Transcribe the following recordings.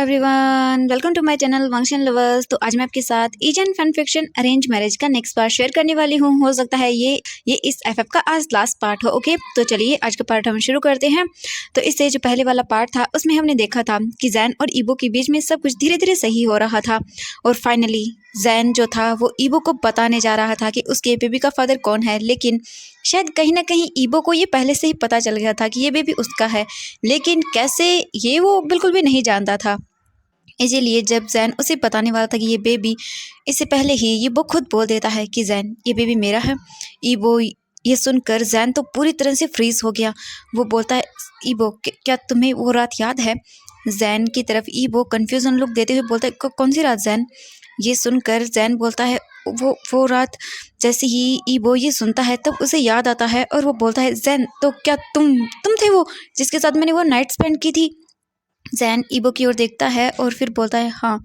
Everyone, welcome to my channel function lovers. तो आज मैं आपके साथ agent fan fiction arrange marriage का नेक्स्ट पार्ट शेयर करने वाली हूँ। हो सकता है ये इस एफएफ का आज लास्ट पार्ट हो। ओके, तो चलिए आज का पार्ट हम शुरू करते हैं। तो इससे जो पहले वाला पार्ट था उसमें हमने देखा था कि जैन और ईबो के बीच में सब कुछ धीरे धीरे सही हो रहा था और फाइनली जैन जो था वो ईबो को बताने जा रहा था कि उसके बेबी का फादर कौन है। लेकिन शायद कहीं ना कहीं ईबो को ये पहले से ही पता चल गया था कि ये बेबी उसका है, लेकिन कैसे ये वो बिल्कुल भी नहीं जानता था। इसीलिए जब जैन उसे बताने वाला था कि ये बेबी, इससे पहले ही ईबो खुद बोल देता है कि जैन ये बेबी मेरा है। ईबो ये सुनकर जैन तो पूरी तरह से फ्रीज हो गया। वो बोलता है, ईबो क्या तुम्हें वो रात याद है? जैन की तरफ ईबो कंफ्यूजन लुक देते हुए बोलता है, कौन सी रात जैन? ये सुनकर जैन बोलता है, वो रात। जैसे ही ईबो ये सुनता है तब उसे याद आता है और वो बोलता है, जैन तो क्या तुम थे वो जिसके साथ मैंने वो नाइट स्पेंड की थी? जैन ईबो की ओर देखता है और फिर बोलता है हाँ।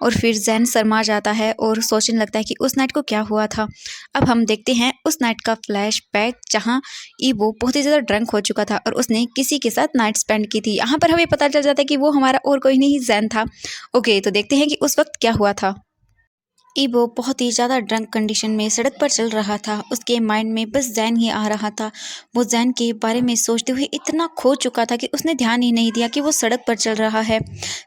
और फिर जैन शर्मा जाता है और सोचने लगता है कि उस नाइट को क्या हुआ था। अब हम देखते हैं उस नाइट का फ्लैश बैक, जहाँ ईबो बहुत ही ज़्यादा ड्रंक हो चुका था और उसने किसी के साथ नाइट स्पेंड की थी। यहाँ पर हमें पता चल जाता है कि वो हमारा और कोई नहीं जैन था। ओके, तो देखते हैं कि उस वक्त क्या हुआ था। ईबो बहुत ही ज़्यादा ड्रंक कंडीशन में सड़क पर चल रहा था। उसके माइंड में बस जैन ही आ रहा था। वो जैन के बारे में सोचते हुए इतना खो चुका था कि उसने ध्यान ही नहीं दिया कि वो सड़क पर चल रहा है।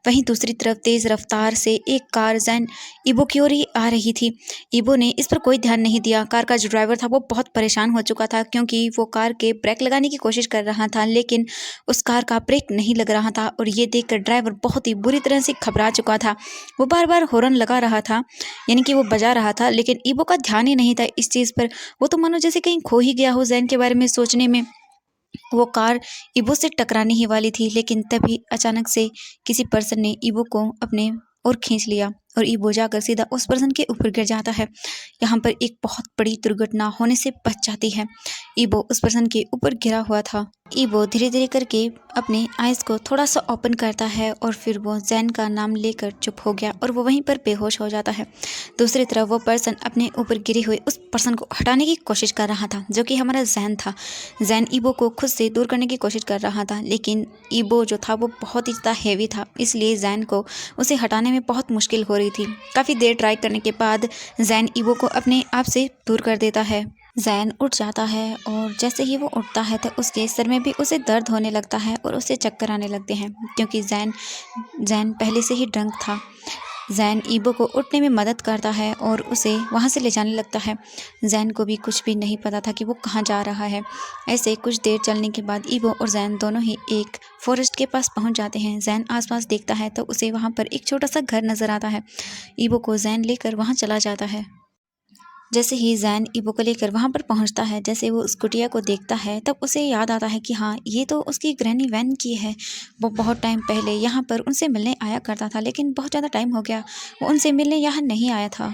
वहीं दूसरी तरफ तेज़ रफ्तार से एक कार जैन ईबो की ओर ही आ रही थी। ईबो ने इस पर कोई ध्यान नहीं दिया। कार का जो ड्राइवर था वो बहुत परेशान हो चुका था, क्योंकि वो कार के ब्रेक लगाने की कोशिश कर रहा था, लेकिन उस कार का ब्रेक नहीं लग रहा था। और ये देखकर ड्राइवर बहुत ही बुरी तरह से घबरा चुका था। वो बार बार हॉर्न लगा रहा था, यानी कि वो बजा रहा था, लेकिन ईबो का ध्यान ही नहीं था इस चीज़ पर। वो तो मानो जैसे कहीं खो ही गया हो जैन के बारे में सोचने में। वो कार ईबो से टकराने ही वाली थी, लेकिन तभी अचानक से किसी पर्सन ने ईबो को अपने और खींच लिया और ईबो जाकर सीधा उस पर्सन के ऊपर गिर जाता है। यहाँ पर एक बहुत बड़ी दुर्घटना होने से बच जाती है। ईबो उस पर्सन के ऊपर गिरा हुआ था। ईबो धीरे धीरे करके अपने आइज़ को थोड़ा सा ओपन करता है और फिर वो जैन का नाम लेकर चुप हो गया और वो वहीं पर बेहोश हो जाता है। दूसरी तरफ वो पर्सन अपने ऊपर गिरी हुई उस पर्सन को हटाने की कोशिश कर रहा था, जो कि हमारा जैन था। जैन ईबो को खुद से दूर करने की कोशिश कर रहा था, लेकिन ईबो जो था वो बहुत ही ज़्यादा हैवी था, इसलिए जैन को उसे हटाने में बहुत मुश्किल हो रही थी। काफ़ी देर ट्राई करने के बाद जैन ईबो को अपने आप से दूर कर देता है। जैन उठ जाता है और जैसे ही वो उठता है तो उसके सिर में भी उसे दर्द होने लगता है और उसे चक्कर आने लगते हैं, क्योंकि जैन पहले से ही ड्रंक था। जैन ईबो को उठने में मदद करता है और उसे वहाँ से ले जाने लगता है। जैन को भी कुछ भी नहीं पता था कि वो कहाँ जा रहा है। ऐसे कुछ देर चलने के बाद ईबो और जैन दोनों ही एक फॉरेस्ट के पास पहुँच जाते हैं। जैन आसपास देखता है तो उसे वहाँ पर एक छोटा सा घर नज़र आता है। ईबो को जैन लेकर वहाँ चला जाता है। जैसे ही जैन ईबो को लेकर वहाँ पर पहुँचता है, जैसे वो उस कुटिया को देखता है तब उसे याद आता है कि हाँ, ये तो उसकी ग्रैनी वैन की है। वो बहुत टाइम पहले यहाँ पर उनसे मिलने आया करता था, लेकिन बहुत ज़्यादा टाइम हो गया वो उनसे मिलने यहाँ नहीं आया था।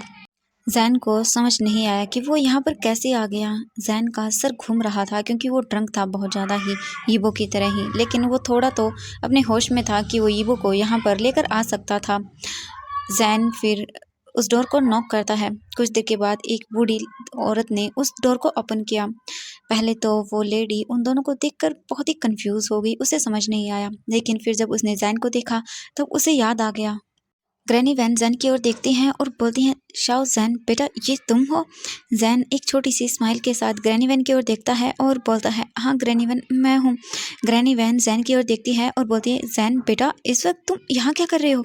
जैन को समझ नहीं आया कि वो यहाँ पर कैसे आ गया। जैन का सर घूम रहा था, क्योंकि वो ड्रंक था बहुत ज़्यादा ही, ईबो की तरह ही, लेकिन वो थोड़ा तो अपने होश में था कि वो ईबो को यहाँ पर लेकर आ सकता था। जैन फिर उस डोर को नॉक करता है। कुछ देर के बाद एक बूढ़ी औरत ने उस डोर को ओपन किया। पहले तो वो लेडी उन दोनों को देखकर बहुत ही कंफ्यूज हो गई, उसे समझ नहीं आया, लेकिन फिर जब उसने जैन को देखा तब उसे याद आ गया। ग्रैनी वैन जैन की ओर देखती हैं और बोलती हैं, शाओ जैन बेटा, ये तुम हो? जैन एक छोटी सी स्माइल के साथ ग्रैनी वैन की ओर देखता है और बोलता है, हाँ ग्रैनी वैन, मैं हूँ। ग्रैनी वैन जैन की ओर देखती है और बोलती है, जैन बेटा, इस वक्त तुम यहाँ क्या कर रहे हो?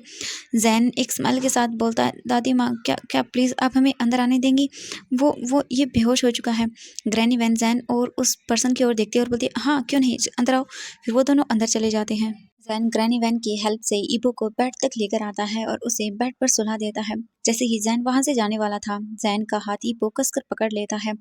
जैन एक स्माइल के साथ बोलता है, दादी माँ, क्या क्या प्लीज़ आप हमें अंदर आने देंगी? वो ये बेहोश हो चुका है। ग्रैनी वैन जैन और उस पर्सन की ओर देखती है और बोलती है, हाँ क्यों नहीं, अंदर आओ। फिर वो दोनों अंदर चले जाते हैं। जैन ग्रैनी वैन की हेल्प से ईबो को बेड तक लेकर आता है और उसे बेड पर सुला देता है। जैसे ही जैन वहां से जाने वाला था, जैन का हाथ ईबो कसकर पकड़ लेता है।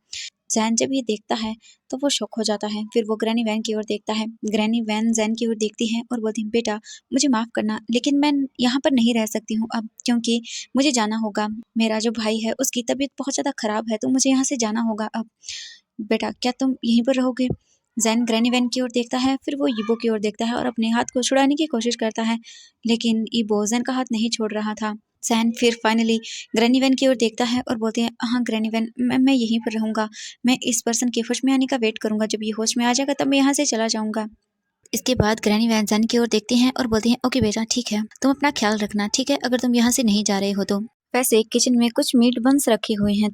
जैन जब ये देखता है तो वो शॉक हो जाता है। फिर वो ग्रैनी वैन की ओर देखता है। ग्रैनी वैन जैन की ओर देखती है और बोलती है, बेटा मुझे माफ़ करना, लेकिन मैं यहाँ पर नहीं रह सकती हूँ अब, क्योंकि मुझे जाना होगा। मेरा जो भाई है उसकी तबीयत बहुत ज़्यादा ख़राब है, तो मुझे यहाँ से जाना होगा अब। बेटा क्या तुम यहीं पर रहोगे? जैन ग्रैनी वैन की ओर देखता है, फिर वो ईबो की ओर देखता है और अपने हाथ को छुड़ाने की कोशिश करता है, लेकिन ईबो जैन का हाथ नहीं छोड़ रहा था। जैन फिर फाइनली ग्रैनी वैन की ओर देखता है और बोलते हैं, हाँ ग्रैनी वैन, मैं यहीं पर रहूँगा। मैं इस पर्सन के होश में आने का वेट करूँगा। जब ये होश में आ जाएगा तब मैं यहाँ से चला जाऊँगा। इसके बाद ग्रैनी वैन जैन की ओर देखती हैं और बोलती हैं, ओके बेटा ठीक है, तुम अपना ख्याल रखना, ठीक है, अगर तुम यहाँ से नहीं जा रहे हो तो। वैसे किचन में कुछ मीट बंस रखे हुए हैं,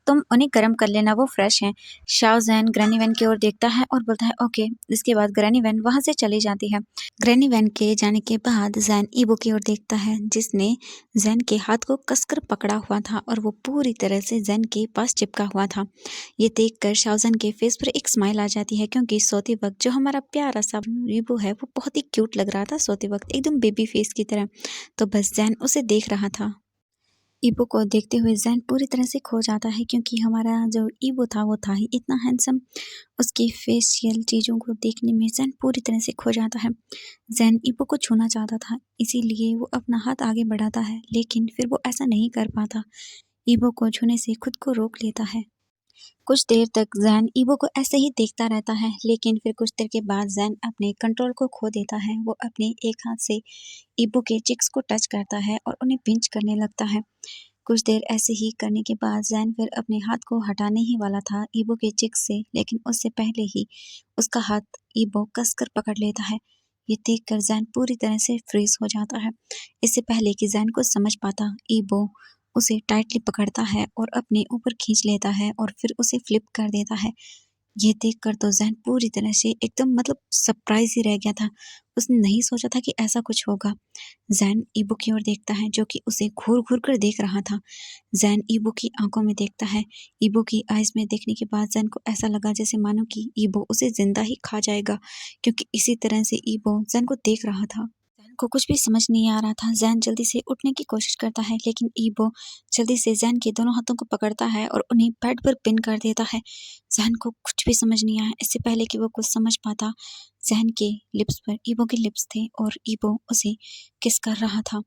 तुम उन्हें गर्म कर लेना, वो फ्रेश हैं। शाओ जैन ग्रैनी वैन की ओर देखता है और बोलता है ओके। इसके बाद ग्रैनी वैन वहां से चली जाती है। ग्रैनी वैन के जाने के बाद जैन ईबो की ओर देखता है, जिसने जैन के हाथ को कसकर पकड़ा हुआ था और वो पूरी तरह से जैन के पास चिपका हुआ था। ये देखकर शाओ जैन के फेस पर एक स्माइल आ जाती है, क्योंकि सोते वक्त जो हमारा प्यारा सा ईबो है वो बहुत ही क्यूट लग रहा था सोते वक्त, एकदम बेबी फेस की तरह। तो बस जैन उसे देख रहा था। ईबो को देखते हुए जैन पूरी तरह से खो जाता है, क्योंकि हमारा जो ईबो था वो था ही इतना हैंडसम। उसकी फेशियल चीज़ों को देखने में जैन पूरी तरह से खो जाता है। जैन ईबो को छूना चाहता था, इसीलिए वो अपना हाथ आगे बढ़ाता है, लेकिन फिर वो ऐसा नहीं कर पाता। ईबो को छूने से खुद को रोक लेता है। कुछ देर तक जैन ईबो को ऐसे ही देखता रहता है, लेकिन फिर कुछ देर के बाद जैन अपने कंट्रोल को खो देता है। वो अपने एक हाथ से ईबो के चिक्स को टच करता है और उन्हें पिंच करने लगता है। कुछ देर ऐसे ही करने के बाद जैन फिर अपने हाथ को हटाने ही वाला था ईबो के चिक्स से, लेकिन उससे पहले ही उसका हाथ ईबो कसकर पकड़ लेता है। ये देखकर जैन पूरी तरह से फ्रीज हो जाता है। इससे पहले कि जैन को समझ पाता, ईबो उसे टाइटली पकड़ता है और अपने ऊपर खींच लेता है और फिर उसे फ्लिप कर देता है। ये देखकर तो जैन पूरी तरह से एकदम सरप्राइज ही रह गया था। उसने नहीं सोचा था कि ऐसा कुछ होगा। जैन ईबो की ओर देखता है, जो कि उसे घूर घूर कर देख रहा था। जैन ईबो की आंखों में देखता है। ईबो की आइज में देखने के बाद जैन को ऐसा लगा जैसे मानो कि ईबो उसे जिंदा ही खा जाएगा, क्योंकि इसी तरह से ईबो जैन को देख रहा था। जैन को कुछ भी समझ नहीं आ रहा था। जैन जल्दी से उठने की कोशिश करता है, लेकिन ईबो जल्दी से जैन के दोनों हाथों को पकड़ता है और उन्हें बेड पर पिन कर देता है। जैन को कुछ भी समझ नहीं आया। इससे पहले कि वो कुछ समझ पाता, जैन के लिप्स पर ईबो के लिप्स थे और ईबो उसे किस कर रहा था।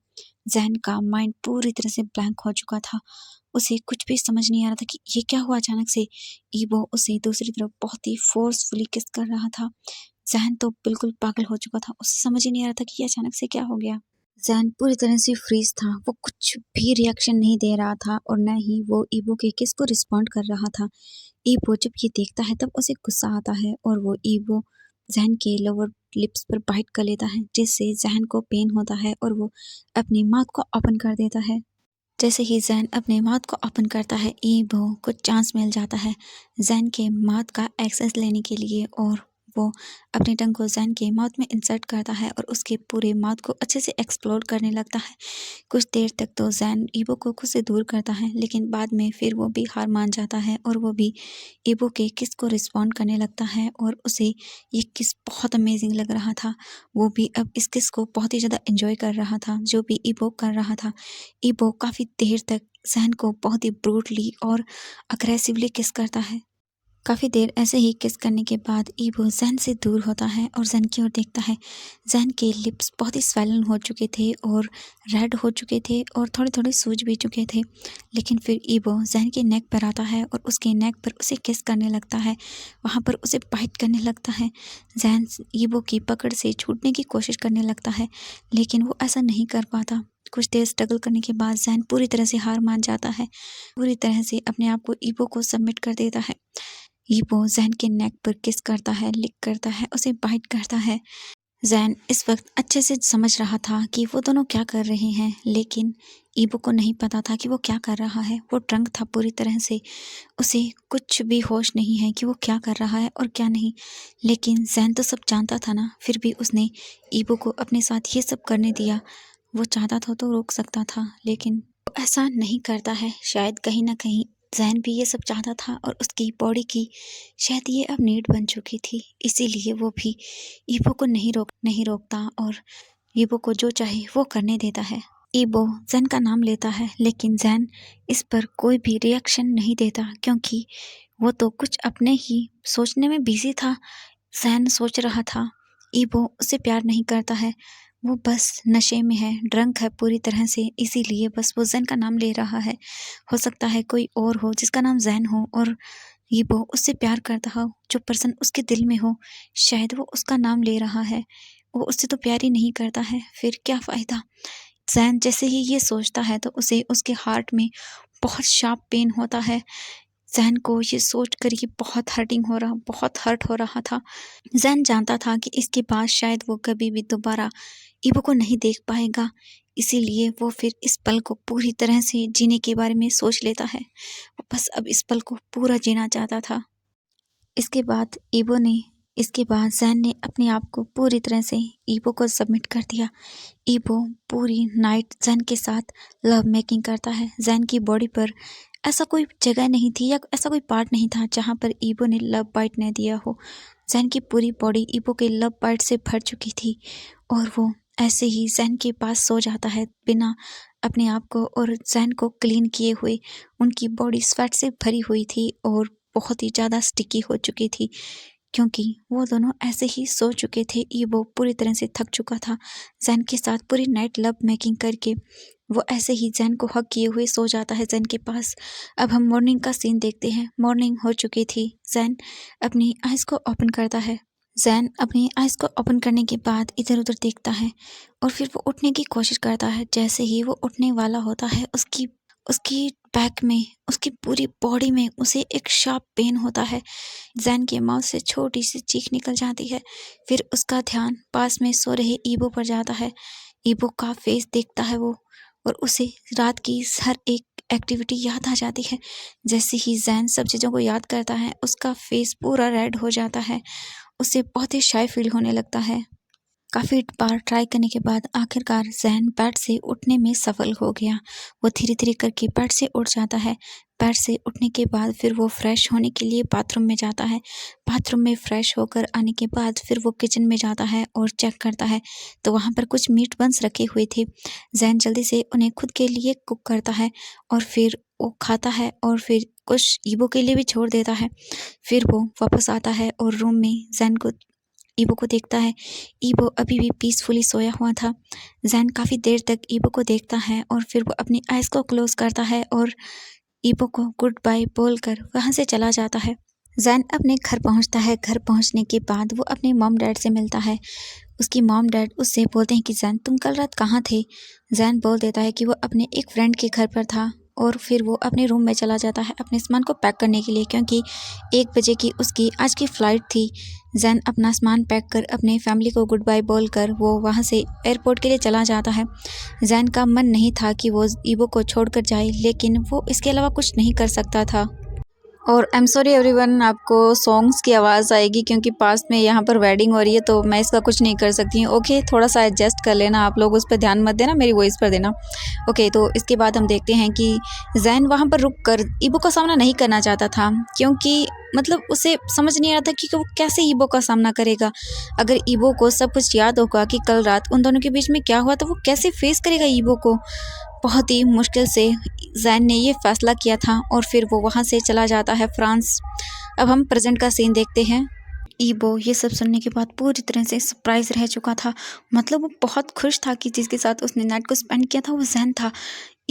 जैन का माइंड पूरी तरह से ब्लैंक हो चुका था। उसे कुछ भी समझ नहीं आ रहा था कि ये क्या हुआ अचानक से। ईबो उसे दूसरी तरफ बहुत ही फोर्सफुली किस कर रहा था। जैन तो बिल्कुल पागल हो चुका था। उसे समझ ही नहीं आ रहा था कि ये अचानक से क्या हो गया। जैन पूरी तरह से फ्रीज था। वो कुछ भी रिएक्शन नहीं दे रहा था और न ही वो ईबो के किस को रिस्पॉन्ड कर रहा था। ईबो जब ये देखता है तब उसे गुस्सा आता है और वो ईबो जैन के लोअर लिप्स पर बाइट कर लेता है, जिससे जैन को पेन होता है और वो अपनी माउथ को ओपन कर देता है। जैसे ही जैन अपने माउथ को ओपन करता है, ईबो को चांस मिल जाता है जैन के माउथ का एक्सेस लेने के लिए, और वो अपनी टंग को जैन के माउथ में इंसर्ट करता है और उसके पूरे माउथ को अच्छे से एक्सप्लोर करने लगता है। कुछ देर तक तो जैन ईबो को खुद से दूर करता है, लेकिन बाद में फिर वो भी हार मान जाता है और वो भी ईबो के किस को रिस्पॉन्ड करने लगता है और उसे ये किस बहुत अमेजिंग लग रहा था। वो भी अब इस किस को बहुत ही ज़्यादा एंजॉय कर रहा था, जो भी ईबो कर रहा था। ईबो काफ़ी देर तक जैन को बहुत ही ब्रूटली और अग्रेसिवली किस करता है। काफ़ी देर ऐसे ही किस करने के बाद ईबो जैन से दूर होता है और जैन की ओर देखता है। जैन के लिप्स बहुत ही स्वेलन हो चुके थे और रेड हो चुके थे और थोड़े थोड़े सूज भी चुके थे, लेकिन फिर ईबो जैन के नेक पर आता है और उसके नेक पर उसे किस करने लगता है। वहाँ पर उसे बाइट करने लगता है। जैन ईबो की पकड़ से छूटने की कोशिश करने लगता है, लेकिन वो ऐसा नहीं कर पाता। कुछ देर स्ट्रगल करने के बाद जैन पूरी तरह से हार मान जाता है, पूरी तरह से अपने आप को ईबो को सबमिट कर देता है। ईबो जैन के नेक पर किस करता है, लिक करता है, उसे बाइट करता है। जैन इस वक्त अच्छे से समझ रहा था कि वो दोनों क्या कर रहे हैं, लेकिन ईबो को नहीं पता था कि वो क्या कर रहा है। वो ड्रंक था पूरी तरह से, उसे कुछ भी होश नहीं है कि वो क्या कर रहा है और क्या नहीं। लेकिन जैन तो सब जानता था ना, फिर भी उसने ईबो को अपने साथ ये सब करने दिया। वो चाहता था तो रोक सकता था, लेकिन वो ऐसा नहीं करता है। शायद कहीं ना कहीं जैन भी ये सब चाहता था और उसकी बॉडी की शायद ये अब नीड बन चुकी थी, इसीलिए वो भी ईबो को नहीं रोकता और ईबो को जो चाहे वो करने देता है। ईबो जैन का नाम लेता है, लेकिन जैन इस पर कोई भी रिएक्शन नहीं देता, क्योंकि वो तो कुछ अपने ही सोचने में बिजी था। जैन सोच रहा था ईबो उसे प्यार नहीं करता है, वो बस नशे में है, ड्रंक है पूरी तरह से, इसीलिए बस वो जैन का नाम ले रहा है। हो सकता है कोई और हो जिसका नाम जैन हो और ईबो उससे प्यार करता हो, जो पर्सन उसके दिल में हो, शायद वो उसका नाम ले रहा है। वो उससे तो प्यार ही नहीं करता है, फिर क्या फ़ायदा। जैन जैसे ही ये सोचता है तो उसे उसके हार्ट में बहुत शार्प पेन होता है। जैन को ये सोच कर ये बहुत हर्ट हो रहा था। जैन जानता था कि इसके बाद शायद वो कभी भी दोबारा ईवो को नहीं देख पाएगा, इसीलिए वो फिर इस पल को पूरी तरह से जीने के बारे में सोच लेता है। वो बस अब इस पल को पूरा जीना चाहता था। इसके बाद जैन ने अपने आप को पूरी तरह से ईवो को सबमिट कर दिया। ईवो पूरी नाइट जैन के साथ लव मेकिंग करता है। जैन की बॉडी पर ऐसा कोई जगह नहीं थी या ऐसा कोई पार्ट नहीं था जहाँ पर ईवो ने लव बाइट न दिया हो। जैन की पूरी बॉडी ईवो के लव बाइट से भर चुकी थी और वो ऐसे ही जैन के पास सो जाता है बिना अपने आप को और जैन को क्लीन किए हुए। उनकी बॉडी स्वेट से भरी हुई थी और बहुत ही ज़्यादा स्टिकी हो चुकी थी, क्योंकि वो दोनों ऐसे ही सो चुके थे। ईवो पूरी तरह से थक चुका था जैन के साथ पूरी नाइट लव मेकिंग करके। वो ऐसे ही जैन को हग किए हुए सो जाता है जैन के पास। अब हम मॉर्निंग का सीन देखते हैं। मॉर्निंग हो चुकी थी। जैन अपनी आइज़ को ओपन करता है। जैन अपनी आइज़ को ओपन करने के बाद इधर उधर देखता है और फिर वो उठने की कोशिश करता है। जैसे ही वो उठने वाला होता है उसकी बैक में, उसकी पूरी बॉडी में उसे एक शार्प पेन होता है। जैन के माउथ से छोटी सी चीख निकल जाती है। फिर उसका ध्यान पास में सो रहे ईवो पर जाता है। ईवो का फेस देखता है वो और उसे रात की हर एक एक्टिविटी याद आ जाती है। जैसे ही जैन सब चीज़ों को याद करता है उसका फेस पूरा रेड हो जाता है। उसे बहुत ही शाय फील होने लगता है। काफ़ी बार ट्राई करने के बाद आखिरकार जैन बेड से उठने में सफल हो गया। वो धीरे धीरे करके बेड से उठ जाता है। बेड से उठने के बाद फिर वो फ्रेश होने के लिए बाथरूम में जाता है। बाथरूम में फ्रेश होकर आने के बाद फिर वो किचन में जाता है और चेक करता है तो वहाँ पर कुछ मीट बन्स रखे हुए थे। जैन जल्दी से उन्हें खुद के लिए कुक करता है और फिर वो खाता है और फिर कुछ ईवो के लिए भी छोड़ देता है। फिर वो वापस आता है और रूम में ईवो को देखता है। ईवो अभी भी पीसफुली सोया हुआ था। जैन काफ़ी देर तक ईवो को देखता है और फिर वो अपनी आइज़ को क्लोज करता है और ईवो को गुड बाय बोलकर वहाँ से चला जाता है। जैन अपने घर पहुँचता है। घर पहुँचने के बाद वो अपने मॉम डैड से मिलता है। उसकी मॉम डैड उससे बोलते हैं कि जैन तुम कल रात कहाँ थे। जैन बोल देता है कि वो अपने एक फ्रेंड के घर पर था और फिर वो अपने रूम में चला जाता है अपने सामान को पैक करने के लिए, क्योंकि 1 बजे की उसकी आज की फ़्लाइट थी। जैन अपना सामान पैक कर अपने फैमिली को गुड बाय बोलकर वो वहाँ से एयरपोर्ट के लिए चला जाता है। जैन का मन नहीं था कि वो ईवो को छोड़कर जाए, लेकिन वो इसके अलावा कुछ नहीं कर सकता था। और आई एम सॉरी एवरीवन, आपको सॉन्ग्स की आवाज़ आएगी क्योंकि पास में यहाँ पर वेडिंग हो रही है, तो मैं इसका कुछ नहीं कर सकती हूँ। ओके, थोड़ा सा एडजस्ट कर लेना, आप लोग उस पर ध्यान मत देना, मेरी वॉइस पर देना। ओके, तो इसके बाद हम देखते हैं कि जैन वहाँ पर रुक कर ईवो का सामना नहीं करना चाहता था, क्योंकि मतलब उसे समझ नहीं आ रहा था कि वो कैसे ईवो का सामना करेगा। अगर ईवो को सब कुछ याद होगा कि कल रात उन दोनों के बीच में क्या हुआ, तो वो कैसे फेस करेगा ईवो को। बहुत ही मुश्किल से जैन ने ये फैसला किया था और फिर वो वहाँ से चला जाता है फ्रांस। अब हम प्रेजेंट का सीन देखते हैं। ईवो ये सब सुनने के बाद पूरी तरह से सरप्राइज रह चुका था। मतलब वो बहुत खुश था कि जिसके साथ उसने नाइट को स्पेंड किया था वो जैन था।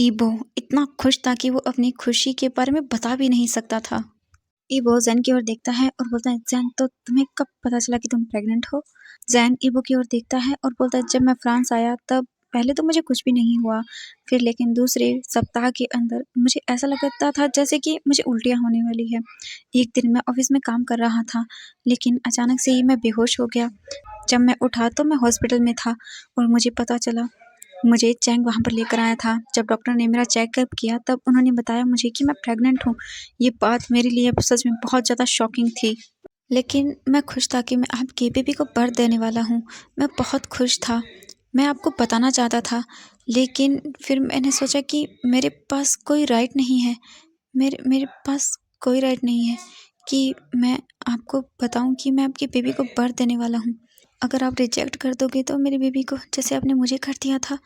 ईवो इतना खुश था कि वो अपनी खुशी के बारे में बता भी नहीं सकता था। ईवो जैन की ओर देखता है और बोलता है, जैन तो तुम्हें कब पता चला कि तुम प्रेग्नेंट हो। जैन ईवो की ओर देखता है और बोलता है, जब मैं फ्रांस आया तब पहले तो मुझे कुछ भी नहीं हुआ, फिर लेकिन दूसरे सप्ताह के अंदर मुझे ऐसा लगता था जैसे कि मुझे उल्टियाँ होने वाली है। एक दिन मैं ऑफिस में काम कर रहा था, लेकिन अचानक से ही मैं बेहोश हो गया। जब मैं उठा तो मैं हॉस्पिटल में था और मुझे पता चला, मुझे चैंग वहाँ पर लेकर आया था। जब डॉक्टर ने मेरा चेकअप किया तब उन्होंने बताया मुझे कि मैं प्रेग्नेंट हूँ। ये बात मेरे लिए सच में बहुत ज़्यादा शॉकिंग थी, लेकिन मैं खुश था कि मैं आपके बेबी को बर्थ देने वाला हूँ। मैं बहुत खुश था। मैं आपको बताना चाहता था, लेकिन फिर मैंने सोचा कि मेरे पास कोई राइट नहीं है। मेरे पास कोई राइट नहीं है कि मैं आपको बताऊं कि मैं आपके बेबी को बर्थ देने वाला हूं। अगर आप रिजेक्ट कर दोगे तो मेरे बेबी को, जैसे आपने मुझे कर दिया था।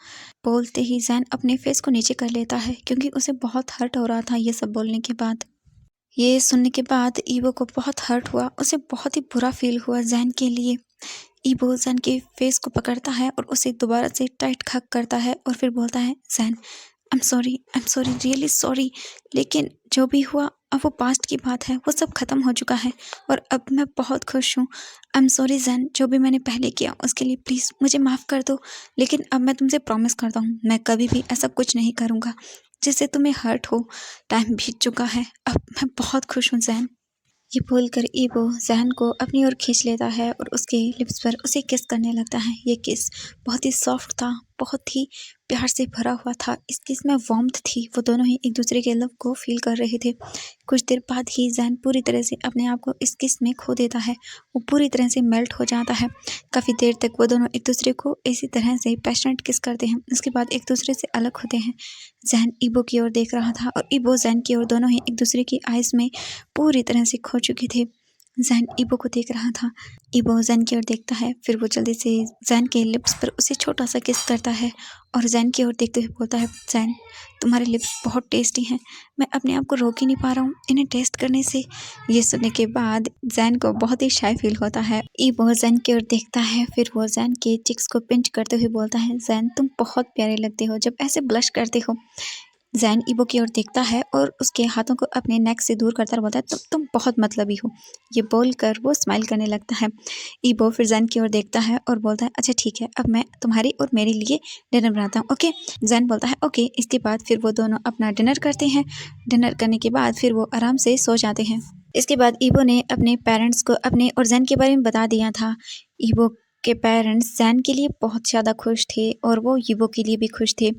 बोलते ही जैन अपने फेस को नीचे कर लेता है, क्योंकि उसे बहुत हर्ट हो रहा था ये सब बोलने के बाद। ये सुनने के बाद ईवो को बहुत हर्ट हुआ। उसे बहुत ही बुरा फील हुआ जैन के लिए। ईवो जैन के फेस को पकड़ता है और उसे दोबारा से टाइट हग करता है और फिर बोलता है, Jain I am sorry, really sorry, लेकिन जो भी हुआ अब वो पास्ट की बात है, वो सब खत्म हो चुका है और अब मैं बहुत खुश हूँ। आई एम सॉरी जैन, जो भी मैंने पहले किया उसके लिए प्लीज़ मुझे माफ़ कर दो, लेकिन अब मैं तुमसे प्रॉमिस करता हूँ मैं कभी भी ऐसा कुछ नहीं करूँगा। जिससे तुम्हें हर्ट हो। टाइम बीत चुका है, अब मैं बहुत खुश हूँ जैन। ये बोलकर ईबो जैन को अपनी ओर खींच लेता है और उसके लिप्स पर उसे किस करने लगता है। ये किस बहुत ही सॉफ्ट था, बहुत ही प्यार से भरा हुआ था। इस किस में वार्मथ थी। वो दोनों ही एक दूसरे के लव को फील कर रहे थे। कुछ देर बाद ही जैन पूरी तरह से अपने आप को इस किस में खो देता है। वो पूरी तरह से मेल्ट हो जाता है। काफ़ी देर तक वो दोनों एक दूसरे को इसी तरह से पैशनेट किस करते हैं। उसके बाद एक दूसरे से अलग होते हैं। जैन ईबो की ओर देख रहा था और ईबो जैन की ओर। दोनों ही एक दूसरे की आइज़ में पूरी तरह से खो चुके थे। जैन ईबो को देख रहा था। ईबो जैन की ओर देखता है, फिर वो जल्दी से जैन के लिप्स पर उसे छोटा सा किस करता है और जैन की ओर देखते हुए बोलता है, जैन तुम्हारे लिप्स बहुत टेस्टी हैं, मैं अपने आप को रोक ही नहीं पा रहा हूँ इन्हें टेस्ट करने से। ये सुनने के बाद जैन को बहुत ही शाय फील होता है। ईबो जैन की ओर देखता है, फिर वो जैन के चिक्स को पिंच करते हुए बोलता है, जैन तुम बहुत प्यारे लगते हो जब ऐसे ब्लश करते हो। जैन ईबो की ओर देखता है और उसके हाथों को अपने नेक से दूर करता बोलता है, तुम बहुत मतलबी हो। ये बोलकर वो स्माइल करने लगता है। ईबो फिर जैन की ओर देखता है और बोलता है, अच्छा ठीक है, अब मैं तुम्हारी और मेरे लिए डिनर बनाता हूँ, ओके। जैन बोलता है ओके। इसके बाद फिर वो दोनों अपना डिनर करते हैं। डिनर करने के बाद फिर वो आराम से सो जाते हैं। इसके बाद ईबो ने अपने पेरेंट्स को अपने और जैन के बारे में बता दिया था। ईबो के पेरेंट्स जैन के लिए बहुत ज़्यादा खुश थे और वो ईबो के लिए भी खुश थे।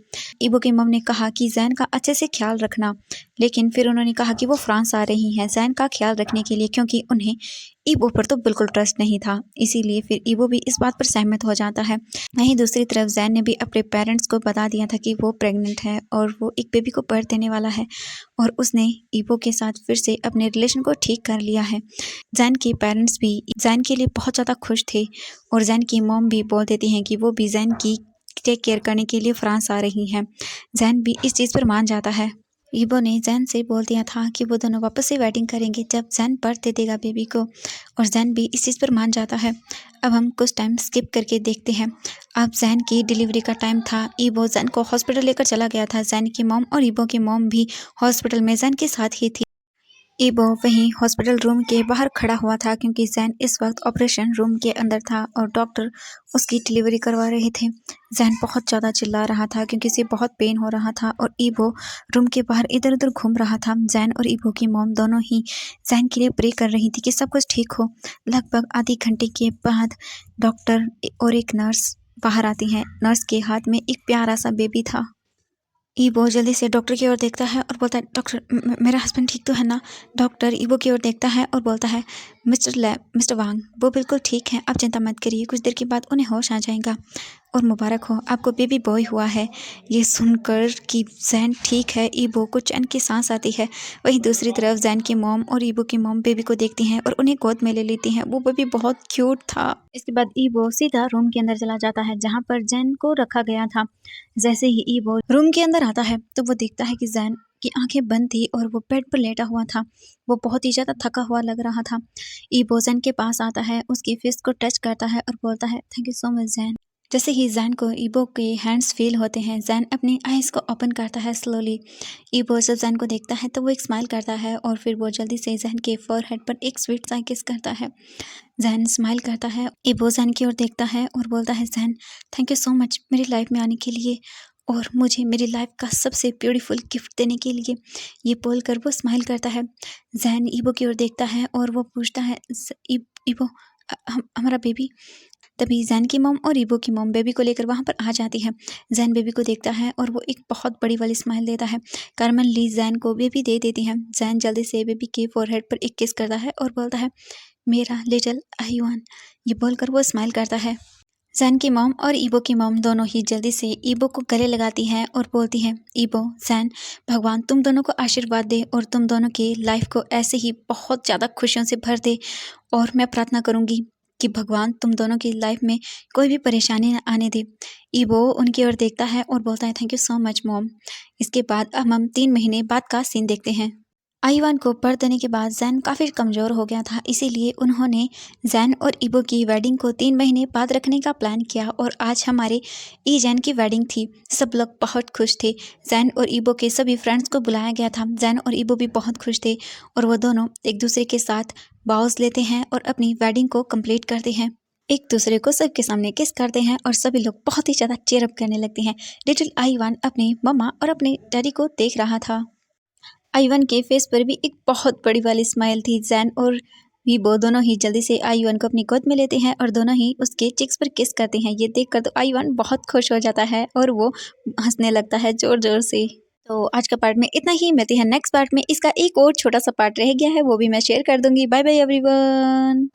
ईबो की मम ने कहा कि जैन का अच्छे से ख्याल रखना, लेकिन फिर उन्होंने कहा कि वो फ्रांस आ रही हैं जैन का ख्याल रखने के लिए, क्योंकि उन्हें ईबो पर तो बिल्कुल ट्रस्ट नहीं था। इसीलिए फिर ईबो भी इस बात पर सहमत हो जाता है। वहीं दूसरी तरफ जैन ने भी अपने पेरेंट्स को बता दिया था कि वो प्रेग्नेंट है और वो एक बेबी को बर्थ देने वाला है और उसने ईबो के साथ फिर से अपने रिलेशन को ठीक कर लिया है। जैन के पेरेंट्स भी जैन के लिए बहुत ज़्यादा खुश थे और जैन की मॉम भी बोल देती हैं कि वो भी जैन की टेक केयर करने के लिए फ्रांस आ रही हैं। जैन भी इस चीज़ पर मान जाता है। ईबो ने जैन से बोल दिया था कि वो दोनों वापस से वेडिंग करेंगे जब जैन बर्थ दे देगा बेबी को, और जैन भी इस चीज़ पर मान जाता है। अब हम कुछ टाइम स्किप करके देखते हैं। अब जैन की डिलीवरी का टाइम था। ईबो जैन को हॉस्पिटल लेकर चला गया था। जैन की मॉम और ईबो की मॉम भी हॉस्पिटल में जैन के साथ ही थी। ईबो वहीं हॉस्पिटल रूम के बाहर खड़ा हुआ था क्योंकि जैन इस वक्त ऑपरेशन रूम के अंदर था और डॉक्टर उसकी डिलीवरी करवा रहे थे। जैन बहुत ज़्यादा चिल्ला रहा था क्योंकि इसे बहुत पेन हो रहा था और ईबो रूम के बाहर इधर उधर घूम रहा था। जैन और ईबो की मॉम दोनों ही जैन के लिए प्रे कर रही थी कि सब कुछ ठीक हो। लगभग आधे घंटे के बाद डॉक्टर और एक नर्स बाहर आती हैं। नर्स के हाथ में एक प्यारा सा बेबी था। ईबो जल्दी से डॉक्टर की ओर देखता है और बोलता है, डॉक्टर मेरा हस्बैंड ठीक तो है ना। डॉक्टर ईबो की ओर देखता है और बोलता है, मिस्टर वांग वो बिल्कुल ठीक है, आप चिंता मत करिए, कुछ देर के बाद उन्हें होश आ जाएगा और मुबारक हो आपको बेबी बॉय हुआ है। ये सुनकर कि जैन ठीक है, ईबो को चैन की सांस आती है। वहीं दूसरी तरफ जैन की मॉम और ईबो की मॉम बेबी को देखती हैं और उन्हें गोद में ले लेती हैं। वो बेबी बहुत क्यूट था। इसके बाद ईबो सीधा रूम के अंदर चला जाता है जहाँ पर जैन को रखा गया था। जैसे ही ईबो रूम के अंदर आता है तो वो देखता है कि जैन की आंखें बंद थी और वो बेड पर लेटा हुआ था। वो बहुत ही ज़्यादा थका हुआ लग रहा था। ईबो जैन के पास आता है, उसकी फेस को टच करता है और बोलता है, thank you so much Jain. जैसे ही जैन को ईबो के हैंड्स फील होते हैं, जैन अपनी आइज़ को ओपन करता है स्लोली। ईबो जब जैन को देखता है तो वो एक स्माइल करता है और फिर वो जल्दी से जैन के फोरहेड पर एक स्वीट सा किस करता है। जैन स्माइल करता है। ईबो जैन की ओर देखता है और बोलता है, Jain thank you so much मेरी लाइफ में आने के लिए और मुझे मेरी लाइफ का सबसे ब्यूटीफुल गिफ्ट देने के लिए। ये बोलकर वो स्माइल करता है। जैन ईबो की ओर देखता है और वो पूछता है, ईबो हमारा बेबी। तभी जैन की मॉम और ईबो की मॉम बेबी को लेकर वहाँ पर आ जाती है। जैन बेबी को देखता है और वो एक बहुत बड़ी वाली स्माइल देता है। कार्मेन ली जैन को बेबी दे देती है। जैन जल्दी से बेबी के फोरहेड पर एक किस करता है और बोलता है, मेरा लिटिल आयुआन। ये बोलकर वो स्माइल करता है। जैन की मॉम और ईबो की मॉम दोनों ही जल्दी से ईबो को गले लगाती हैं और बोलती हैं, ईबो जैन भगवान तुम दोनों को आशीर्वाद दे और तुम दोनों की लाइफ को ऐसे ही बहुत ज़्यादा खुशियों से भर दे। और मैं प्रार्थना करूँगी कि भगवान तुम दोनों की लाइफ में कोई भी परेशानी न आने दे। ईबो उनकी ओर देखता है और बोलता है, thank you so much mom. इसके बाद अब हम 3 महीने बाद का सीन देखते हैं। आईवान को बर्थ देने के बाद जैन काफ़ी कमज़ोर हो गया था, इसीलिए उन्होंने जैन और ईबो की वेडिंग को 3 महीने बाद रखने का प्लान किया और आज हमारे ई जैन की वेडिंग थी। सब लोग बहुत खुश थे। जैन और ईबो के सभी फ्रेंड्स को बुलाया गया था। जैन और ईबो भी बहुत खुश थे और वो दोनों एक दूसरे के साथ बाउज लेते हैं और अपनी वेडिंग को कंप्लीट करते हैं। एक दूसरे को सबके सामने किस करते हैं और सभी लोग बहुत ही ज़्यादा चीयर अप करने लगते हैं। लिटिल आईवान अपने मम्मा और अपने डैडी को देख रहा था। आईवान के फेस पर भी एक बहुत बड़ी वाली स्माइल थी। जैन और वीबो दोनों ही जल्दी से आईवान को अपनी गोद में लेते हैं और दोनों ही उसके चिक्स पर किस करते हैं। ये देखकर तो आईवान बहुत खुश हो जाता है और वो हंसने लगता है जोर जोर से। तो आज का पार्ट में इतना ही, मिलते हैं नेक्स्ट पार्ट में। इसका एक और छोटा सा पार्ट रह गया है, वो भी मैं शेयर कर दूंगी। Bye bye everyone.